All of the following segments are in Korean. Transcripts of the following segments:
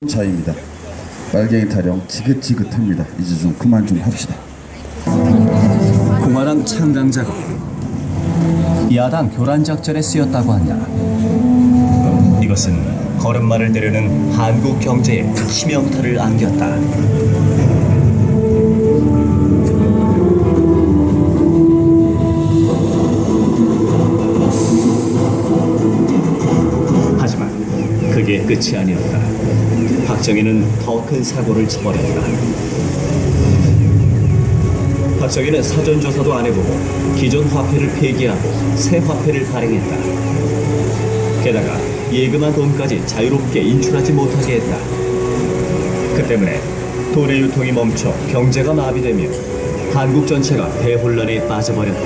차입니다. 빨갱이 타령 지긋지긋합니다. 이제 좀 그만 좀 합시다. 공화당 창당 작업, 야당 교란 작전에 쓰였다고 한다. 이것은 걸음마를 내려는 한국 경제에 치명타를 안겼다. 하지만 그게 끝이 아니었다. 박정희는 더 큰 사고를 쳐버렸다. 박정희는 사전조사도 안 해보고 기존 화폐를 폐기하고 새 화폐를 발행했다. 게다가 예금한 돈까지 자유롭게 인출하지 못하게 했다. 그 때문에 돈의 유통이 멈춰 경제가 마비되며 한국 전체가 대혼란에 빠져버렸다.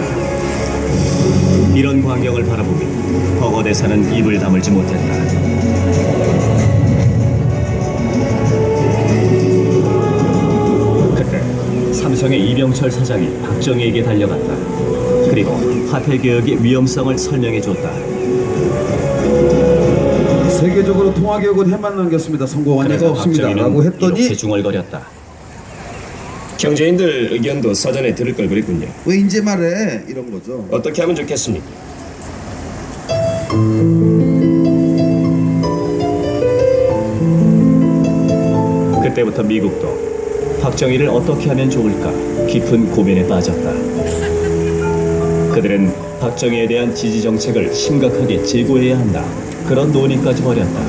이런 광경을 바라보며 허거 대사는 입을 다물지 못했다. 삼성의 이병철 사장이 박정희에게 달려갔다. 그리고 화폐개혁의 위험성을 설명해줬다. 세계적으로 통화개혁은 해만 남겼습니다. 성공한 예가 없습니다. 라고 했더니 이렇게 중얼거렸다. 경제인들 의견도 사전에 들을 걸 그랬군요. 왜 이제 말해? 이런 거죠. 어떻게 하면 좋겠습니까? 그때부터 미국도 박정희를 어떻게 하면 좋을까 깊은 고민에 빠졌다. 그들은 박정희에 대한 지지 정책을 심각하게 재고해야 한다. 그런 논의까지 벌였다.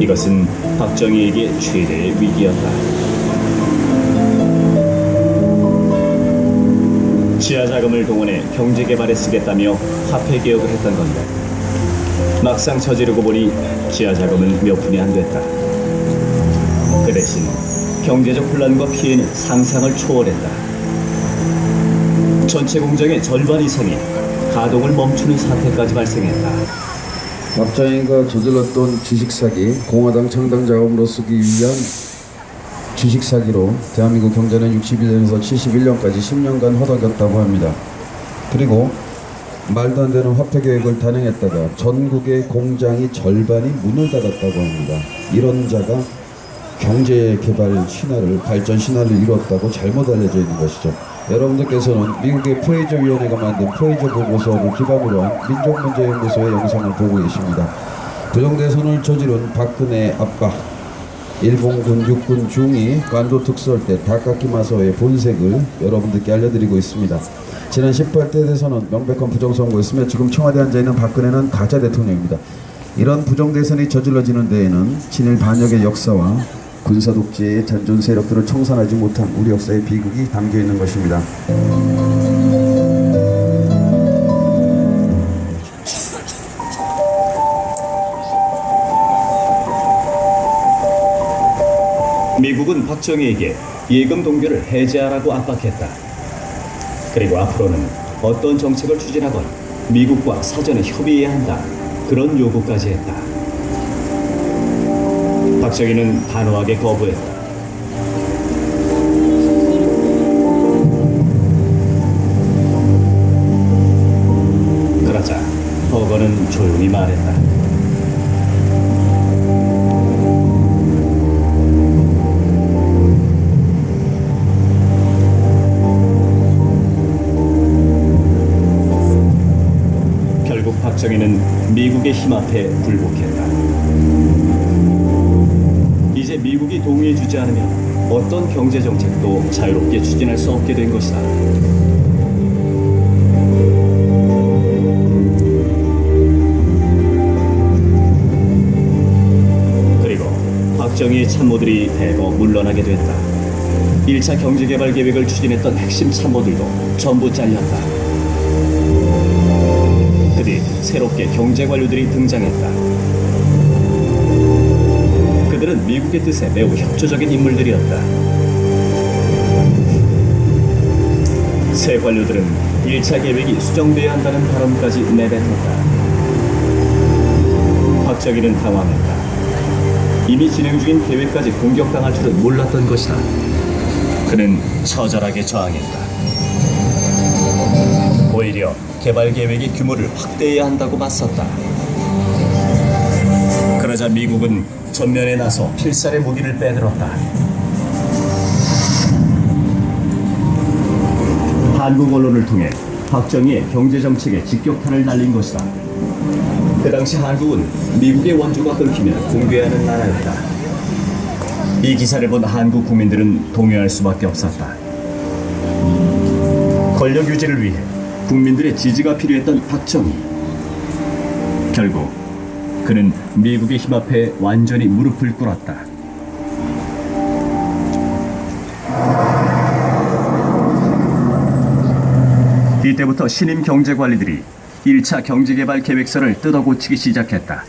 이것은 박정희에게 최대의 위기였다. 지하 자금을 동원해 경제 개발에 쓰겠다며 화폐 개혁을 했던 건데 막상 저지르고 보니 지하 자금은 몇 푼이 안 됐다. 그 대신 경제적 혼란과 피해는 상상을 초월했다. 전체 공장의 절반 이상이 가동을 멈추는 사태까지 발생했다. 박정희가 저질렀던 주식사기, 공화당 창당 작업으로 쓰기 위한 주식사기로 대한민국 경제는 61년에서 71년까지 10년간 허덕였다고 합니다. 그리고 말도 안 되는 화폐개혁을 단행했다가 전국의 공장이 절반이 문을 닫았다고 합니다. 이런 자가 경제개발 신화를, 발전 신화를 이뤘다고 잘못 알려져 있는 것이죠. 여러분들께서는 미국의 프레이저위원회가 만든 프레이저 보고서를 기반으로 한 민족문제연구소의 영상을 보고 계십니다. 부정대선을 저지른 박근혜 아빠, 일본군 육군 중위 관도 특설 때 다카키마서의 본색을 여러분들께 알려드리고 있습니다. 지난 18대 대선은 명백한 부정선거였으며 지금 청와대에 앉아있는 박근혜는 가짜 대통령입니다. 이런 부정대선이 저질러지는 데에는 친일 반역의 역사와 군사독재의 잔존 세력들을 청산하지 못한 우리 역사의 비극이 담겨있는 것입니다. 미국은 박정희에게 예금 동결을 해제하라고 압박했다. 그리고 앞으로는 어떤 정책을 추진하건 미국과 사전에 협의해야 한다. 그런 요구까지 했다. 박정희는 단호하게 거부했다. 그러자 허거는 조용히 말했다. 결국 박정희는 미국의 힘 앞에 굴복했다. 이제 미국이 동의해주지 않으면 어떤 경제정책도 자유롭게 추진할 수 없게 된 것이다. 그리고 박정희의 참모들이 대거 물러나게 됐다. 1차 경제개발 계획을 추진했던 핵심 참모들도 전부 잘렸다. 그 뒤 새롭게 경제관료들이 등장했다. 그들은 미국의 뜻에 매우 협조적인 인물들이었다. 새 관료들은 1차 계획이 수정돼야 한다는 발언까지 내뱉었다. 박정희는 당황했다. 이미 진행 중인 계획까지 공격당할 줄은 몰랐던 것이다. 그는 처절하게 저항했다. 오히려 개발 계획의 규모를 확대해야 한다고 맞섰다. 그러자 미국은 전면에 나서 필살의 무기를 빼들었다. 한국 언론을 통해 박정희의 경제정책에 직격탄을 날린 것이다. 그 당시 한국은 미국의 원조가 끊기면 붕괴하는 나라였다. 이 기사를 본 한국 국민들은 동요할 수밖에 없었다. 권력 유지를 위해 국민들의 지지가 필요했던 박정희. 결국 그는 미국의 힘 앞에 완전히 무릎을 꿇었다. 이때부터 신임 경제관리들이 1차 경제개발 계획서를 뜯어고치기 시작했다.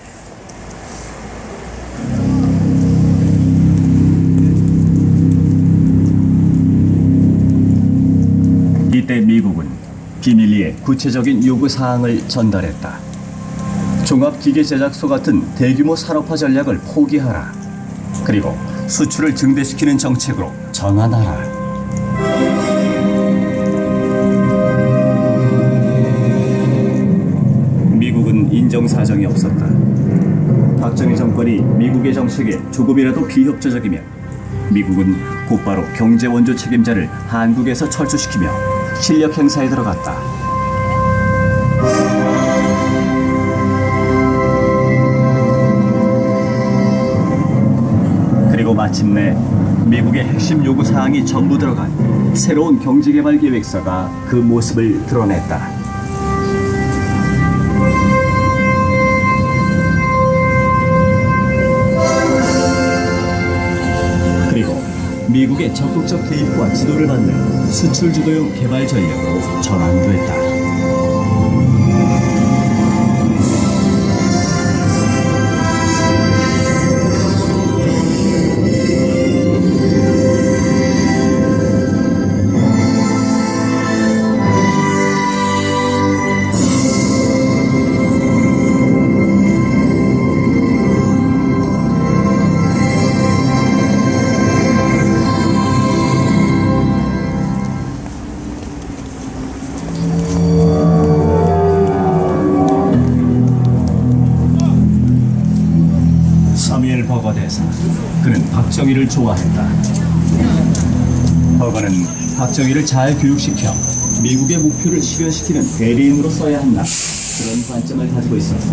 이때 미국은 비밀리에 구체적인 요구사항을 전달했다. 종합기계제작소 같은 대규모 산업화 전략을 포기하라. 그리고 수출을 증대시키는 정책으로 전환하라. 미국은 인정사정이 없었다. 박정희 정권이 미국의 정책에 조금이라도 비협조적이면 미국은 곧바로 경제원조 책임자를 한국에서 철수시키며 실력 행사에 들어갔다. 그리고 마침내 미국의 핵심 요구사항이 전부 들어간 새로운 경제개발 계획서가 그 모습을 드러냈다. 그리고 미국의 적극적 개입과 지도를 받는 수출 주도형 개발 전략으로 전환됐다. 버거 대사. 그는 박정희를 좋아했다. 버거는 박정희를 잘 교육시켜 미국의 목표를 실현시키는 대리인으로 써야 한다. 그런 관점을 가지고 있었다.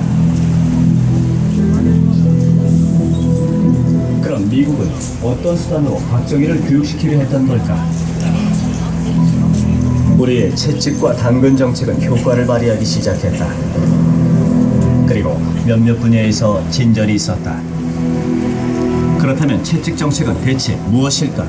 그럼 미국은 어떤 수단으로 박정희를 교육시키려 했던 걸까? 우리의 채찍과 당근 정책은 효과를 발휘하기 시작했다. 그리고 몇몇 분야에서 진전이 있었다. 그렇다면 채찍 정책은 대체 무엇일까?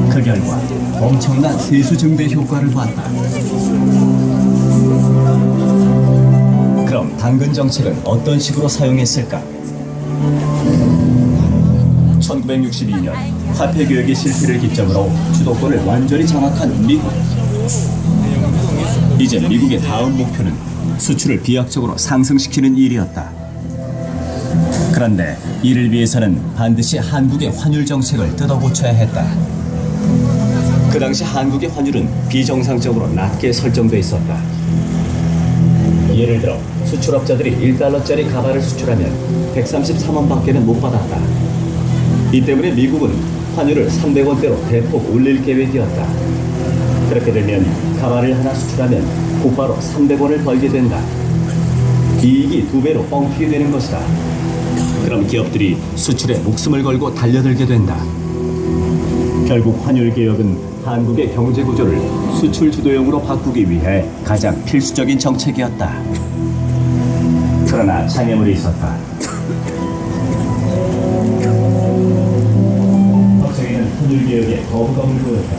그 결과 엄청난 세수 증대 효과를 봤다. 그럼 당근 정책은 어떤 식으로 사용했을까? 1962년 화폐 교역의 실패를 기점으로 주도권을 완전히 장악한 미국. 이제 미국의 다음 목표는 수출을 비약적으로 상승시키는 일이었다. 그런데 이를 위해서는 반드시 한국의 환율 정책을 뜯어고쳐야 했다. 그 당시 한국의 환율은 비정상적으로 낮게 설정돼 있었다. 예를 들어 수출업자들이 1달러짜리 가발을 수출하면 133원밖에는 못 받았다. 이 때문에 미국은 환율을 300원대로 대폭 올릴 계획이었다. 그렇게 되면 가발을 하나 수출하면 곧바로 300원을 벌게 된다. 이익이 2배로 뻥튀기 되는 것이다. 그럼 기업들이 수출에 목숨을 걸고 달려들게 된다. 결국 환율 개혁은 한국의 경제 구조를 수출 주도형으로 바꾸기 위해 가장 필수적인 정책이었다. 그러나 장애물이 있었다. 박정희는 환율 개혁에 거부감을 보였다.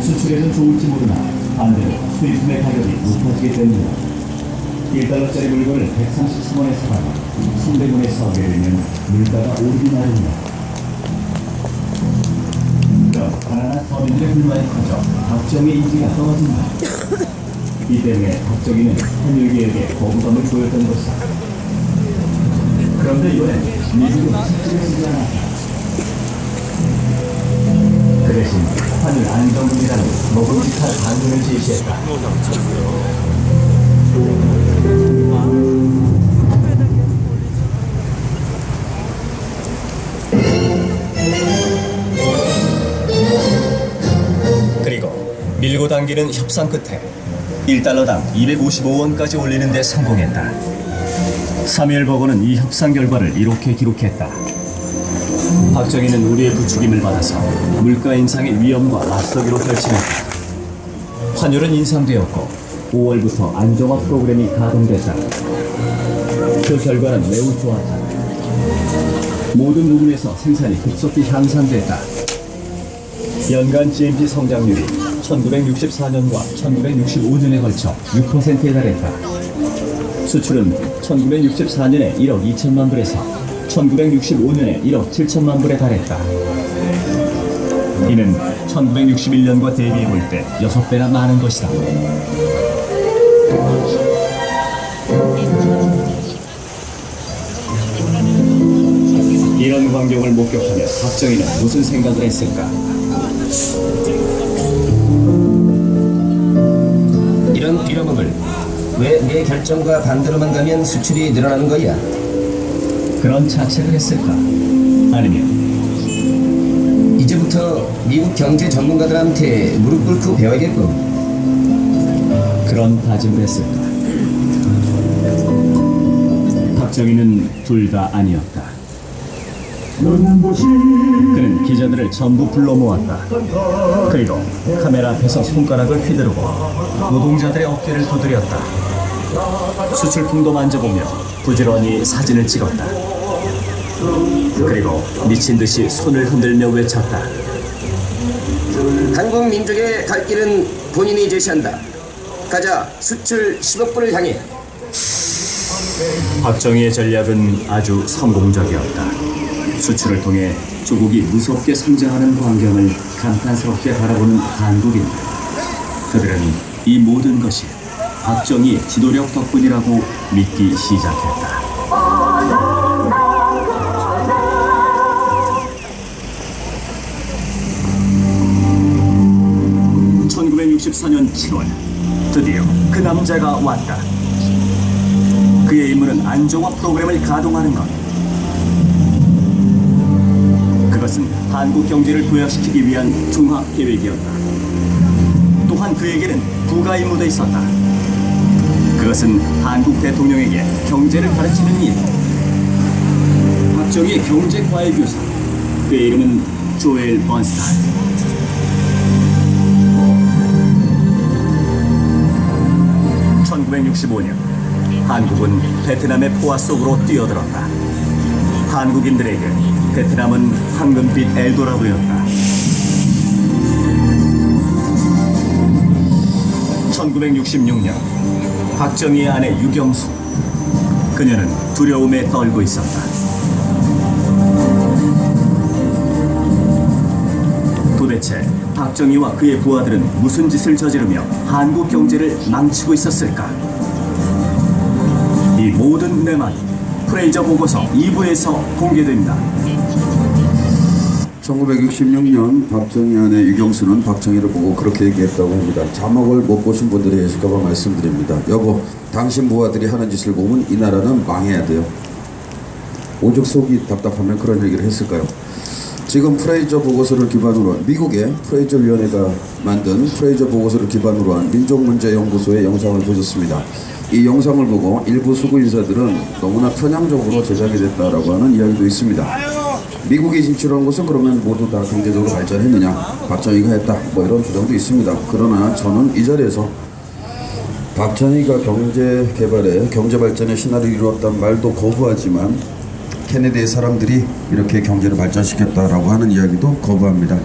수출에는 좋을지 모르나 반대로 수입품의 가격이 높아지게 됩니다. 1달러짜리 물건을 133원에 사다가 300원에 사게 되면 물가가 오르기 마련이다. 서민들의 불만이 커져 박정희의 인지가 떨어진다. 이 때문에 박정희는 한일기에게 거부감을 보였던 것이다. 그런데 이번엔 미국은 실질을 쓰지 않았다. 그 대신 한일 안정군이라는 먹음직한 방문을 제시했다. 그리고 밀고 당기는 협상 끝에 1달러당 255원까지 올리는 데 성공했다. 사무엘 버거는 이 협상 결과를 이렇게 기록했다. 박정희는 우리의 부추김을 받아서 물가 인상의 위험과 맞서기로 결심했다. 환율은 인상되었고 5월부터 안정화 프로그램이 가동됐다. 그 결과는 매우 좋았다. 모든 부분에서 생산이 급속히 향상됐다. 연간 GNP 성장률이 1964년과 1965년에 걸쳐 6%에 달했다. 수출은 1964년에 1억 2천만 불에서 1965년에 1억 7천만 불에 달했다. 이는 1961년과 대비해 볼 때 6배나 많은 것이다. 이런 광경을 목격하며 박정희는 무슨 생각을 했을까? 이런 빌어먹을 왜 내 결정과 반대로만 가면 수출이 늘어나는 거야? 그런 자책을 했을까? 아니면 이제부터 미국 경제 전문가들한테 무릎 꿇고 배워야겠군. 그런 다짐을 했을까? 박정희는 둘 다 아니었다. 그는 기자들을 전부 불러 모았다. 그리고 카메라 앞에서 손가락을 휘두르고 노동자들의 어깨를 두드렸다. 수출품도 만져보며 부지런히 사진을 찍었다. 그리고 미친 듯이 손을 흔들며 외쳤다. 한국 민족의 갈 길은 본인이 제시한다. 가자, 수출 10억 불을 향해. 박정희의 전략은 아주 성공적이었다. 수출을 통해 조국이 무섭게 성장하는 광경을 감탄스럽게 바라보는 한국인. 그들은 이 모든 것이 박정희의 지도력 덕분이라고 믿기 시작했다. 1964년 7월 드디어 그 남자가 왔다. 그의 임무는 안정화 프로그램을 가동하는 것. 그것은 한국 경제를 도약시키기 위한 종합 계획이었다. 또한 그에게는 부가 임무도 있었다. 그것은 한국 대통령에게 경제를 가르치는 일. 박정희의 경제과외 교사. 그의 이름은 조엘 번스타인. 1965년 한국은 베트남의 포화 속으로 뛰어들었다. 한국인들에게 베트남은 황금빛 엘도라도였다. 1966년 박정희의 아내 유경수. 그녀는 두려움에 떨고 있었다. 도대체 박정희와 그의 부하들은 무슨 짓을 저지르며 한국 경제를 망치고 있었을까? 이 모든 내막이 프레이저 보고서 2부에서 공개됩니다. 1966년 박정희 아내 유경수는 박정희를 보고 그렇게 얘기했다고 합니다. 자막을 못 보신 분들이 계실까봐 말씀드립니다. 여보, 당신 부하들이 하는 짓을 보면 이 나라는 망해야 돼요. 오죽 속이 답답하면 그런 얘기를 했을까요? 지금 프레이저 보고서를 기반으로 한 미국의 프레이저 위원회가 만든 프레이저 보고서를 기반으로 한 민족문제연구소의 영상을 보셨습니다. 이 영상을 보고 일부 수구 인사들은 너무나 편향적으로 제작이 됐다라고 하는 이야기도 있습니다. 미국이 진출한 것은 그러면 모두 다 경제적으로 발전했느냐, 박정희가 했다, 뭐 이런 주장도 있습니다. 그러나 저는 이 자리에서 박정희가 경제 개발에 경제 발전의 신화를 이루었단 말도 거부하지만 케네디의 사람들이 이렇게 경제를 발전시켰다라고 하는 이야기도 거부합니다.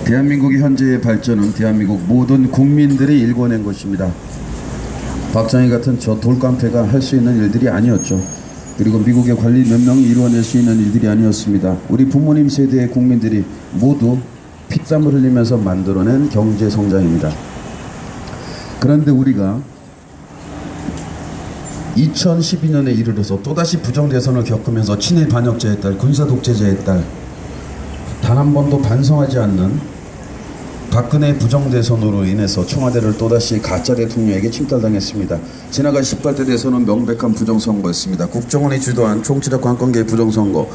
대한민국의 현재의 발전은 대한민국 모든 국민들이 일궈낸 것입니다. 박정희 같은 저 돌깡패가 할 수 있는 일들이 아니었죠. 그리고 미국의 관리 몇 명이 이루어낼 수 있는 일들이 아니었습니다. 우리 부모님 세대의 국민들이 모두 피땀을 흘리면서 만들어낸 경제 성장입니다. 그런데 우리가 2012년에 이르러서 또다시 부정대선을 겪으면서 친일 반역자의 딸, 군사 독재자의 딸, 단 한 번도 반성하지 않는 박근혜 부정대선으로 인해서 청와대를 또다시 가짜 대통령에게 침탈당했습니다. 지나간 18대 대선은 명백한 부정선거였습니다. 국정원이 주도한 총치적 관건계의 부정선거,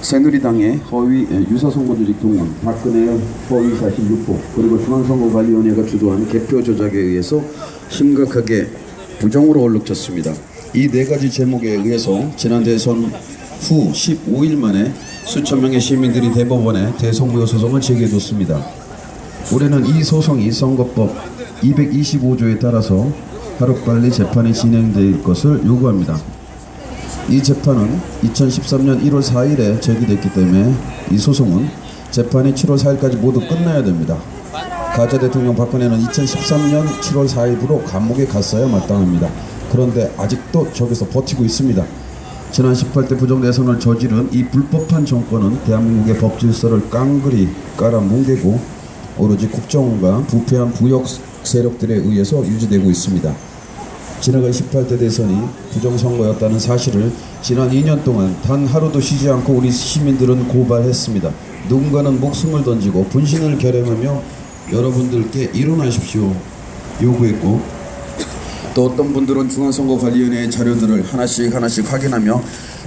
새누리당의 허위 유사선거조직 동원, 박근혜의 허위 사실 유포, 그리고 중앙선거관리위원회가 주도한 개표 조작에 의해서 심각하게 부정으로 얼룩졌습니다. 이 네 가지 제목에 의해서 지난 대선 후 15일 만에 수천 명의 시민들이 대법원에 대성무효 소송을 제기해줬습니다. 올해는 이 소송이 선거법 225조에 따라서 하루빨리 재판이 진행될 것을 요구합니다. 이 재판은 2013년 1월 4일에 제기됐기 때문에 이 소송은 재판이 7월 4일까지 모두 끝나야 됩니다. 가짜 대통령 박근혜는 2013년 7월 4일부로 감옥에 갔어야 마땅합니다. 그런데 아직도 저기서 버티고 있습니다. 지난 18대 부정대선을 저지른 이 불법한 정권은 대한민국의 법질서를 깡그리 깔아뭉개고 오로지 국정원과 부패한 부역 세력들에 의해서 유지되고 있습니다. 지나간 18대 대선이 부정선거였다는 사실을 지난 2년 동안 단 하루도 쉬지 않고 우리 시민들은 고발했습니다. 누군가는 목숨을 던지고 분신을 결행하며 여러분들께 일어나십시오 요구했고, 또 어떤 분들은 중앙선거관리위원회의 자료들을 하나씩 확인하며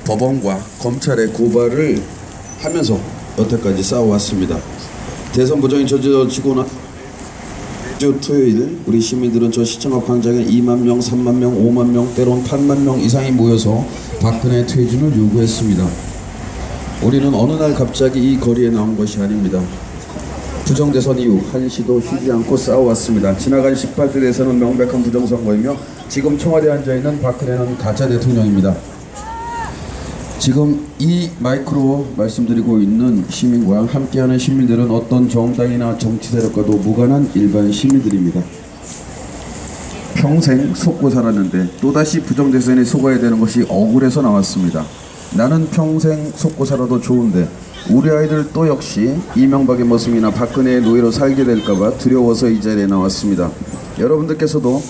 법원과 검찰에 고발을 하면서 여태까지 싸워왔습니다. 대선 부정이 저지러지고 주 토요일 우리 시민들은 저 시청 앞 광장에 2만 명, 3만 명, 5만 명, 때론 8만 명 이상이 모여서 박근혜 퇴진을 요구했습니다. 우리는 어느 날 갑자기 이 거리에 나온 것이 아닙니다. 부정대선 이후 한시도 쉬지 않고 싸워왔습니다. 지나간 18대 대선은 명백한 부정선거이며 지금 청와대에 앉아있는 박근혜는 가짜 대통령입니다. 지금 이 마이크로 말씀드리고 있는 시민과 함께하는 시민들은 어떤 정당이나 정치 세력과도 무관한 일반 시민들입니다. 평생 속고 살았는데 또다시 부정대선에 속아야 되는 것이 억울해서 나왔습니다. 나는 평생 속고 살아도 좋은데 우리 아이들 또 역시 이명박의 모습이나 박근혜의 노예로 살게 될까봐 두려워서 이 자리에 나왔습니다. 여러분들께서도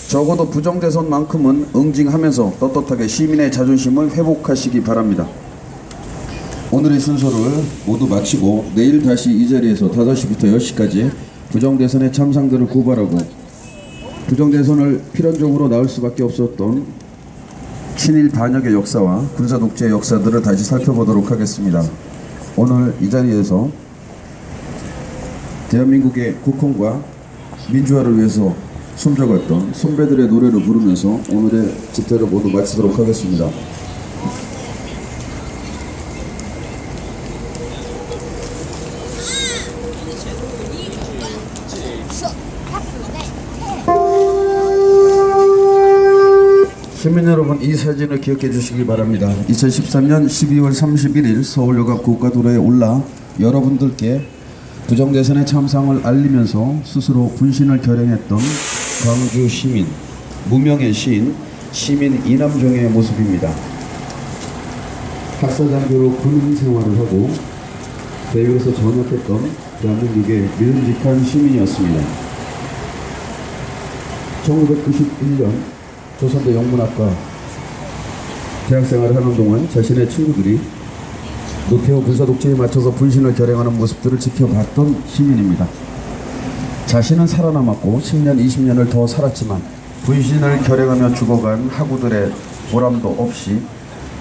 적어도 부정대선만큼은 응징하면서 떳떳하게 시민의 자존심을 회복하시기 바랍니다. 오늘의 순서를 모두 마치고 내일 다시 이 자리에서 5시부터 10시까지 부정대선의 참상들을 고발하고 부정대선을 필연적으로 나올 수밖에 없었던 친일 반역의 역사와 군사독재의 역사들을 다시 살펴보도록 하겠습니다. 오늘 이 자리에서 대한민국의 국헌과 민주화를 위해서 숨져갔던 선배들의 노래를 부르면서 오늘의 집회를 모두 마치도록 하겠습니다. 시민 여러분, 이 사진을 기억해 주시기 바랍니다. 2013년 12월 31일 서울역앞 고가도로에 올라 여러분들께 부정대선의 참상을 알리면서 스스로 분신을 결행했던 광주 시민, 무명의 시인, 시민 이남정의 모습입니다. 학사장교로 군인 생활을 하고 대위에서 전역했던 대한민국의 믿음직한 시민이었습니다. 1991년 조선대 영문학과 대학생활을 하는 동안 자신의 친구들이 노태우 군사독재에 맞춰서 분신을 결행하는 모습들을 지켜봤던 시민입니다. 자신은 살아남았고 10년, 20년을 더 살았지만 분신을 결행하며 죽어간 학우들의 보람도 없이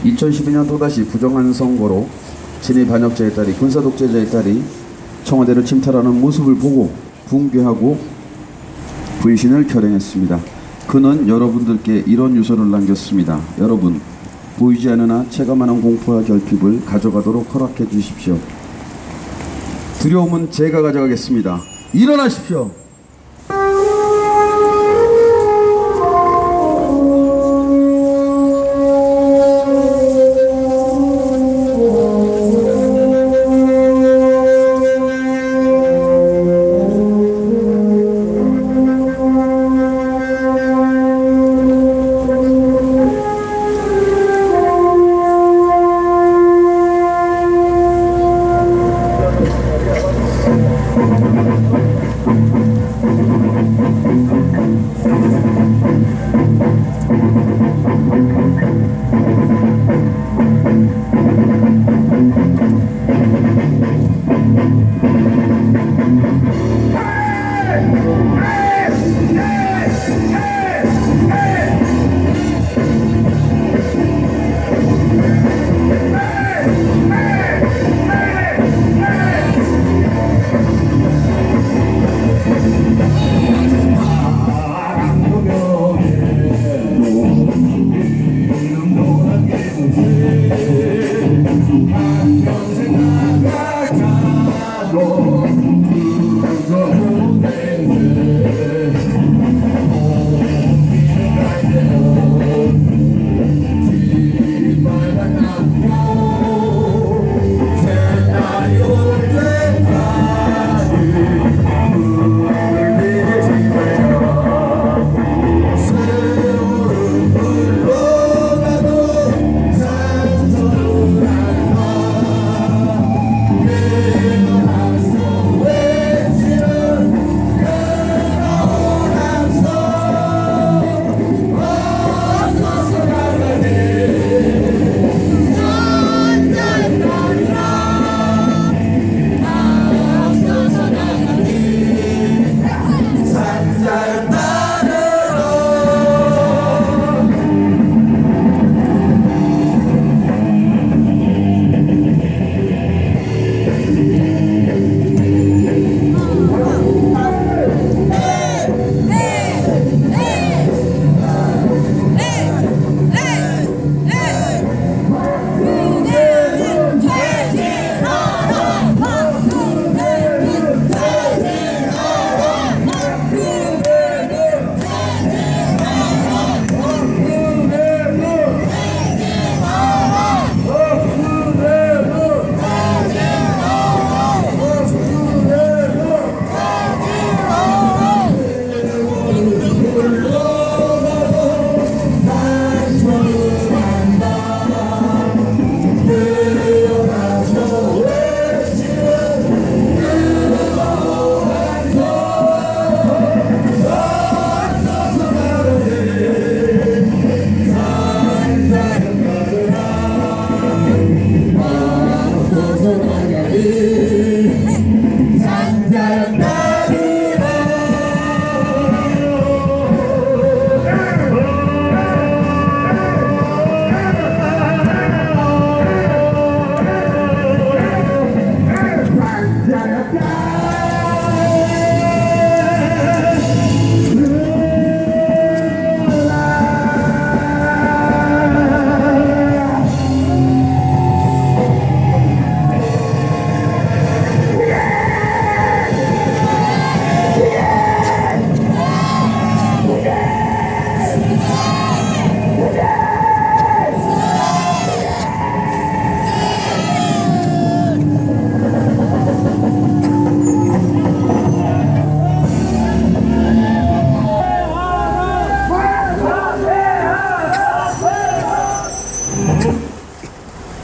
2012년 또다시 부정한 선거로 친일 반역자의 딸이, 군사독재자의 딸이 청와대를 침탈하는 모습을 보고 붕괴하고 분신을 결행했습니다. 그는 여러분들께 이런 유서를 남겼습니다. 여러분, 보이지 않으나 체감하는 공포와 결핍을 가져가도록 허락해 주십시오. 두려움은 제가 가져가겠습니다. 일어나십시오.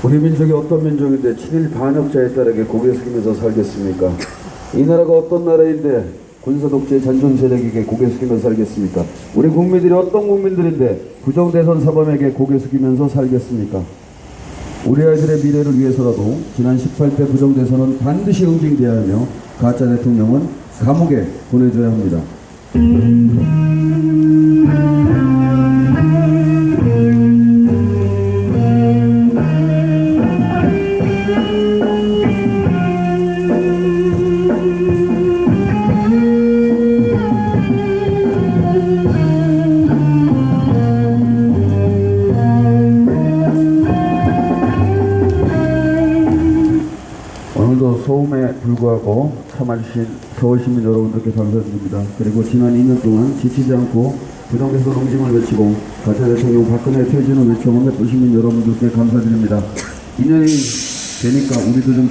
우리 민족이 어떤 민족인데 친일 반역자에 따르게 고개 숙이면서 살겠습니까? 이 나라가 어떤 나라인데 군사 독재 잔존 세력에게 고개 숙이면서 살겠습니까? 우리 국민들이 어떤 국민들인데 부정대선 사범에게 고개 숙이면서 살겠습니까? 우리 아이들의 미래를 위해서라도 지난 18대 부정대선은 반드시 응징돼야 하며 가짜 대통령은 감옥에 보내줘야 합니다. 오늘도 소음에 불구하고 참아주신 서울시민 여러분들께 감사드립니다. 그리고 지난 2년 동안 지치지 않고 부정대선 응징을 외치고 가짜 대통령 박근혜 퇴진을 외쳐온 시민 여러분들께 감사드립니다. 2년이 되니까 우리도 좀